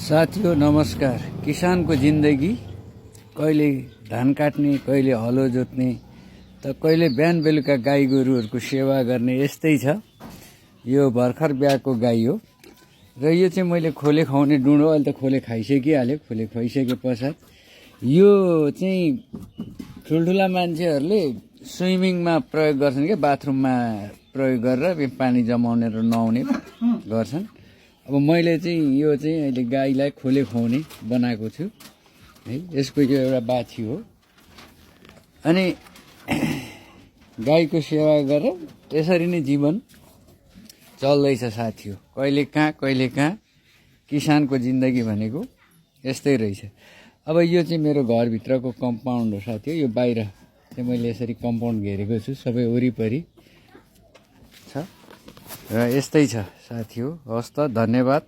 साथियों नमस्कार। किसानको जिन्दगी कहिले धान काट्ने, कहिले हलो जोत्ने, त कहिले बिहान बेलुका गाई गोरुहरूको सेवा गर्ने यस्तै छ। यो भर्खर ब्याएको गाई हो र यो चाहिँ मैले खोले खुवाउने डुँडो। अहिले त खोले खाइसकिहाल्यो। खोले खुवाइसके पश्चात यो चाहिँ ठुल्ठुला मान्छेहरूले स्विमिङमा प्रयोग गर्छन् क्या, बाथरुममा प्रयोग गरेर पानी जमाउने र नुहाउने गर्छन्। अब मैले चाहिँ यो चाहिँ अहिले गाईलाई खोले खुवाउने बनाएको छु है। यसको यो एउटा बाछी हो। अनि गाईको सेवा गरेर यसरी नै जीवन चल्दैछ साथीहो। कहिले कहाँ किसानको जिन्दगी भनेको यस्तै रहेछ। अब यो चाहिँ मेरो घरभित्रको कम्पाउन्ड हो साथीहो। यो बाहिर चाहिँ मैले यसरी कम्पाउन्ड घेरेको छु, सबै वरिपरि छ र यस्तै छ साथीहो। हस् त, धन्यवाद।